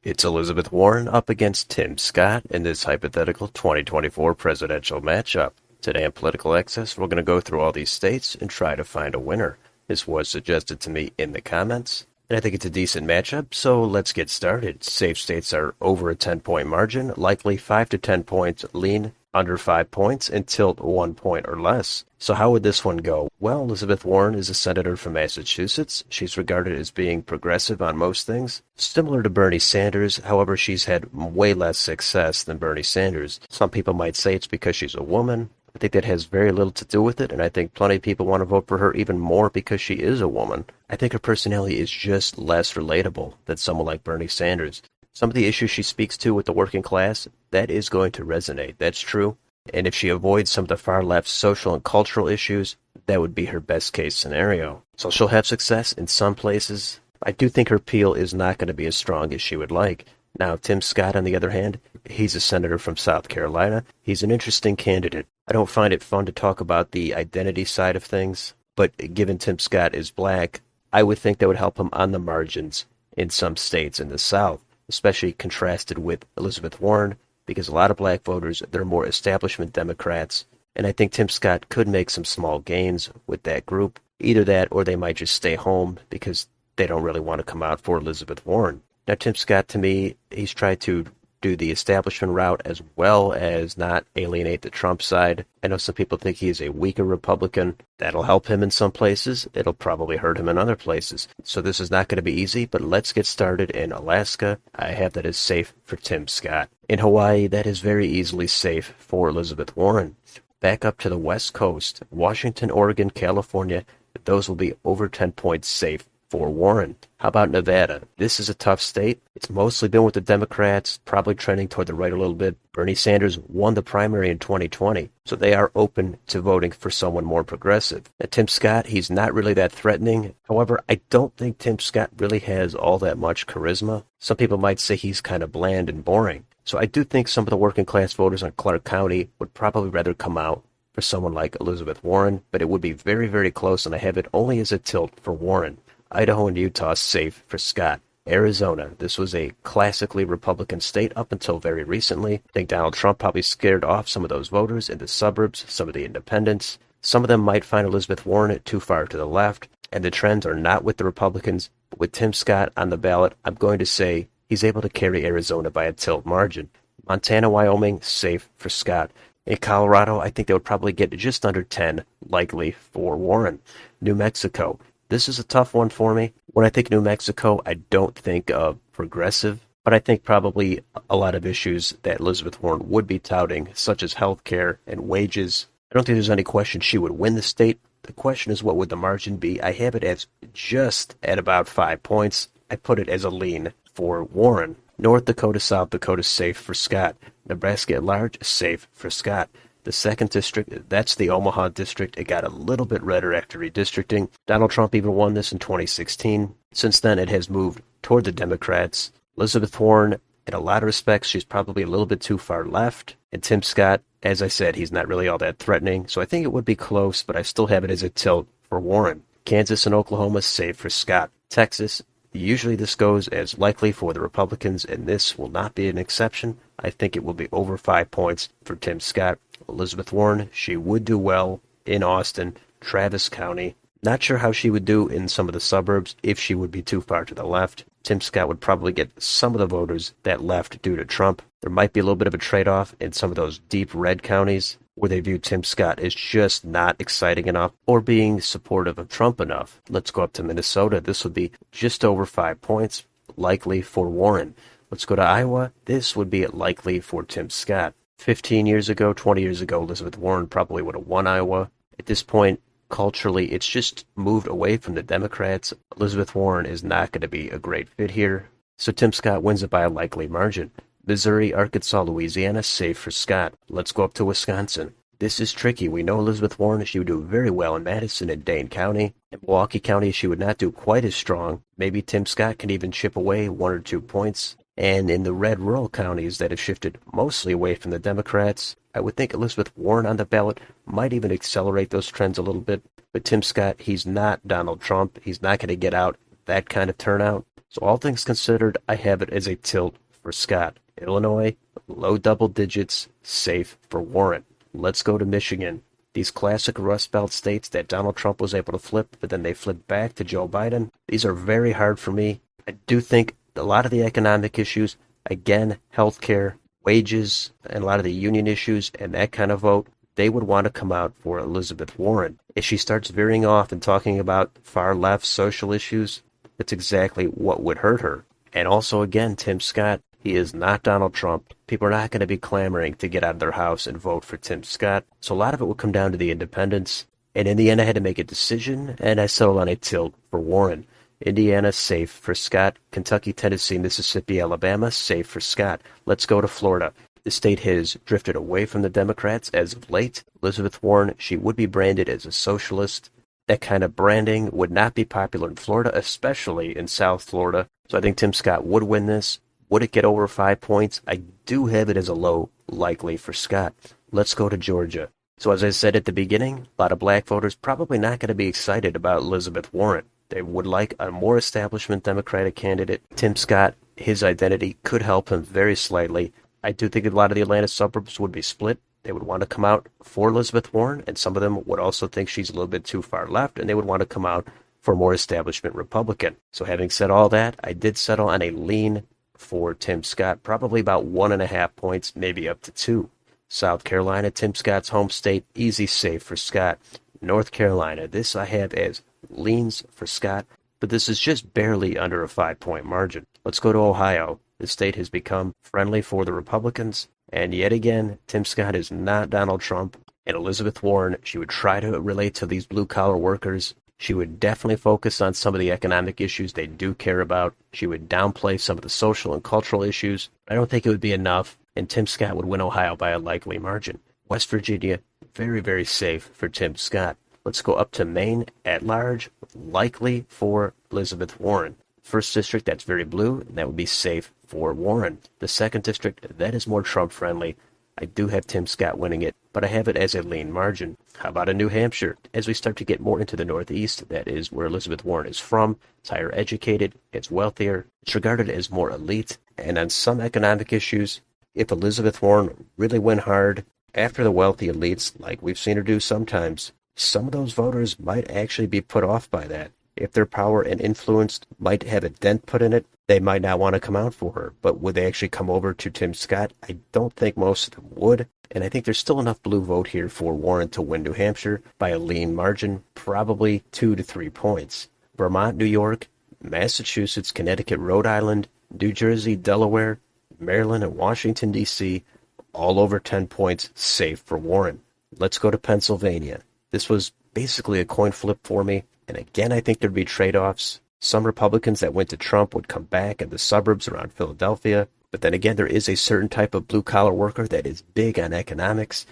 It's Elizabeth Warren up against Tim Scott in this hypothetical 2024 presidential matchup. Today on Political Access, we're going to go through all these states and try to find a winner. This was suggested to me in the comments, and I think it's a decent matchup, so let's get started. Safe states are over a 10-point margin, likely 5 to 10 points lean under 5 points, and tilt 1 point or less. So how would this one go? Well, Elizabeth Warren is a senator from Massachusetts. She's regarded as being progressive on most things. Similar to Bernie Sanders, however, she's had way less success than Bernie Sanders. Some people might say it's because she's a woman. I think that has very little to do with it, and I think plenty of people want to vote for her even more because she is a woman. I think her personality is just less relatable than someone like Bernie Sanders. Some of the issues she speaks to with the working class, that is going to resonate. That's true. And if she avoids some of the far left social and cultural issues, that would be her best case scenario. So she'll have success in some places. I do think her appeal is not going to be as strong as she would like. Now, Tim Scott, on the other hand, he's a senator from South Carolina. He's an interesting candidate. I don't find it fun to talk about the identity side of things, but given Tim Scott is black, I would think that would help him on the margins in some states in the South, especially contrasted with Elizabeth Warren, because a lot of black voters, they're more establishment Democrats, and I think Tim Scott could make some small gains with that group. Either that, or they might just stay home because they don't really want to come out for Elizabeth Warren. Now, Tim Scott, to me, he's tried to do the establishment route as well as not alienate the Trump side. I know some people think he is a weaker Republican. That'll help him in some places. It'll probably hurt him in other places. So this is not going to be easy, but let's get started in Alaska. I have that as safe for Tim Scott. In Hawaii, that is very easily safe for Elizabeth Warren. Back up to the West Coast, Washington, Oregon, California, those will be over 10 points safe for Warren. How about Nevada? This is a tough state. It's mostly been with the Democrats, probably trending toward the right a little bit. Bernie Sanders won the primary in 2020, so they are open to voting for someone more progressive. Now, Tim Scott, he's not really that threatening. However, I don't think Tim Scott really has all that much charisma. Some people might say he's kind of bland and boring. So I do think some of the working class voters on Clark County would probably rather come out for someone like Elizabeth Warren, but it would be very, very close, and I have it only as a tilt for Warren. Idaho and Utah safe for Scott. Arizona, this was a classically Republican state up until very recently. I think Donald Trump probably scared off some of those voters in the suburbs, some of the independents. Some of them might find Elizabeth Warren too far to the left, and the trends are not with the Republicans. But with Tim Scott on the ballot, I'm going to say he's able to carry Arizona by a tilt margin. Montana, Wyoming, safe for Scott. In Colorado, I think they would probably get just under 10, likely for Warren. New Mexico, this is a tough one for me. When I think New Mexico, I don't think of progressive, but I think probably a lot of issues that Elizabeth Warren would be touting, such as health care and wages. I don't think there's any question she would win the state. The question is, what would the margin be? I have it as just at about 5 points. I put it as a lean for Warren. North Dakota, South Dakota, safe for Scott. Nebraska at large, safe for Scott. The 2nd district, that's the Omaha district. It got a little bit redder after redistricting. Donald Trump even won this in 2016. Since then, it has moved toward the Democrats. Elizabeth Warren, in a lot of respects, she's probably a little bit too far left. And Tim Scott, as I said, he's not really all that threatening. So I think it would be close, but I still have it as a tilt for Warren. Kansas and Oklahoma, safe for Scott. Texas, usually this goes as likely for the Republicans, and this will not be an exception. I think it will be over 5 points for Tim Scott. Elizabeth Warren, she would do well in Austin, Travis County. Not sure how she would do in some of the suburbs if she would be too far to the left. Tim Scott would probably get some of the voters that left due to Trump. There might be a little bit of a trade-off in some of those deep red counties where they view Tim Scott as just not exciting enough or being supportive of Trump enough. Let's go up to Minnesota. This would be just over 5 points, likely for Warren. Let's go to Iowa. This would be likely for Tim Scott. 15 years ago, 20 years ago, Elizabeth Warren probably would have won Iowa. At this point, culturally, it's just moved away from the Democrats. Elizabeth Warren is not going to be a great fit here. So Tim Scott wins it by a likely margin. Missouri, Arkansas, Louisiana, safe for Scott. Let's go up to Wisconsin. This is tricky. We know Elizabeth Warren, she would do very well in Madison and Dane County. In Milwaukee County, she would not do quite as strong. Maybe Tim Scott can even chip away 1 or 2 points. And in the red rural counties that have shifted mostly away from the Democrats, I would think Elizabeth Warren on the ballot might even accelerate those trends a little bit. But Tim Scott, he's not Donald Trump. He's not going to get out that kind of turnout. So all things considered, I have it as a tilt for Scott. Illinois, low double digits, safe for Warren. Let's go to Michigan. These classic Rust Belt states that Donald Trump was able to flip, but then they flipped back to Joe Biden. These are very hard for me. I do think a lot of the economic issues, again, healthcare, wages, and a lot of the union issues and that kind of vote, they would want to come out for Elizabeth Warren. If she starts veering off and talking about far left social issues, that's exactly what would hurt her. And also, again, Tim Scott, he is not Donald Trump. People are not going to be clamoring to get out of their house and vote for Tim Scott. So a lot of it will come down to the independents. And in the end, I had to make a decision, and I settled on a tilt for Warren. Indiana, safe for Scott. Kentucky, Tennessee, Mississippi, Alabama, safe for Scott. Let's go to Florida. The state has drifted away from the Democrats as of late. Elizabeth Warren, she would be branded as a socialist. That kind of branding would not be popular in Florida, especially in South Florida. So I think Tim Scott would win this. Would it get over 5 points? I do have it as a low likely for Scott. Let's go to Georgia. So as I said at the beginning, a lot of black voters probably not going to be excited about Elizabeth Warren. They would like a more establishment Democratic candidate. Tim Scott, his identity could help him very slightly. I do think a lot of the Atlanta suburbs would be split. They would want to come out for Elizabeth Warren, and some of them would also think she's a little bit too far left, and they would want to come out for a more establishment Republican. So having said all that, I did settle on a lean for Tim Scott, probably about 1.5 points, maybe up to 2. South Carolina, Tim Scott's home state, easy safe for Scott. North Carolina, this I have as leans for Scott, but this is just barely under a 5-point margin. Let's go to Ohio. The state has become friendly for the Republicans, and yet again, Tim Scott is not Donald Trump, and Elizabeth Warren, she would try to relate to these blue-collar workers. She would definitely focus on some of the economic issues they do care about. She would downplay some of the social and cultural issues. I don't think it would be enough, and Tim Scott would win Ohio by a likely margin. West Virginia, very, very safe for Tim Scott. Let's go up to Maine at large, likely for Elizabeth Warren. First district, that's very blue, and that would be safe for Warren. The second district, that is more Trump-friendly. I do have Tim Scott winning it, but I have it as a lean margin. How about in New Hampshire? As we start to get more into the Northeast, that is where Elizabeth Warren is from. It's higher educated, it's wealthier, it's regarded as more elite. And on some economic issues, if Elizabeth Warren really went hard after the wealthy elites, like we've seen her do sometimes, some of those voters might actually be put off by that. If their power and influence might have a dent put in it, they might not want to come out for her. But would they actually come over to Tim Scott? I don't think most of them would. And I think there's still enough blue vote here for Warren to win New Hampshire by a lean margin, probably 2 to 3 points. Vermont, New York, Massachusetts, Connecticut, Rhode Island, New Jersey, Delaware, Maryland, and Washington, D.C., all over 10 points, safe for Warren. Let's go to Pennsylvania. This was basically a coin flip for me. And again, I think there'd be trade-offs. Some Republicans that went to Trump would come back in the suburbs around Philadelphia. But then again, there is a certain type of blue-collar worker that is big on economics,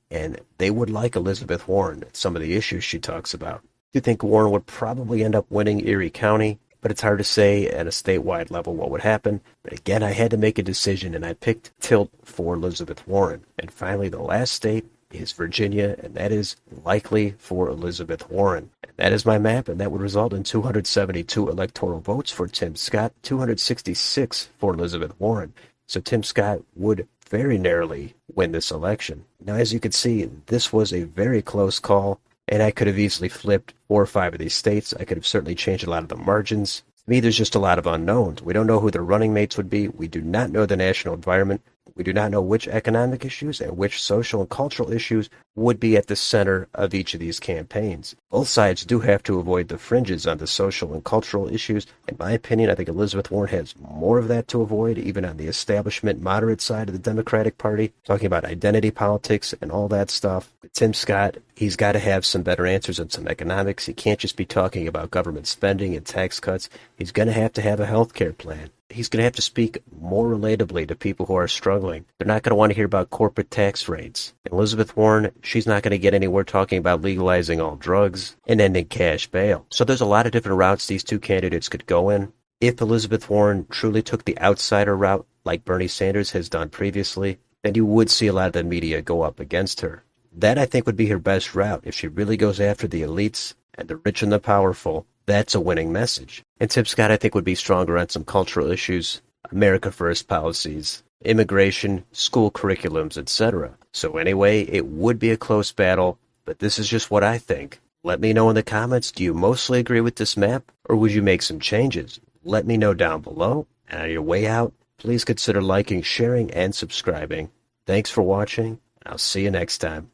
and they would like Elizabeth Warren and some of the issues she talks about. I do think Warren would probably end up winning Erie County, but it's hard to say at a statewide level what would happen. But again, I had to make a decision, and I picked tilt for Elizabeth Warren. And finally, the last state is Virginia, and that is likely for Elizabeth Warren. And that is my map, and that would result in 272 electoral votes for Tim Scott, 266 for Elizabeth Warren. So Tim Scott would very narrowly win this election. Now, as you can see, this was a very close call, and I could have easily flipped 4 or 5 of these states. I could have certainly changed a lot of the margins. To me, there's just a lot of unknowns. We don't know who the running mates would be. We do not know the national environment. We do not know which economic issues and which social and cultural issues would be at the center of each of these campaigns. Both sides do have to avoid the fringes on the social and cultural issues. In my opinion, I think Elizabeth Warren has more of that to avoid, even on the establishment moderate side of the Democratic Party, talking about identity politics and all that stuff. But Tim Scott, he's got to have some better answers on some economics. He can't just be talking about government spending and tax cuts. He's going to have a health care plan. He's going to have to speak more relatably to people who are struggling. They're not going to want to hear about corporate tax rates. Elizabeth Warren, she's not going to get anywhere talking about legalizing all drugs and ending cash bail. So there's a lot of different routes these two candidates could go in. If Elizabeth Warren truly took the outsider route, like Bernie Sanders has done previously, then you would see a lot of the media go up against her. That, I think, would be her best route if she really goes after the elites and the rich and the powerful. That's a winning message. And Tim Scott, I think, would be stronger on some cultural issues, America First policies, immigration, school curriculums, etc. So anyway, it would be a close battle, but this is just what I think. Let me know in the comments, do you mostly agree with this map, or would you make some changes? Let me know down below, and on your way out, please consider liking, sharing, and subscribing. Thanks for watching. I'll see you next time.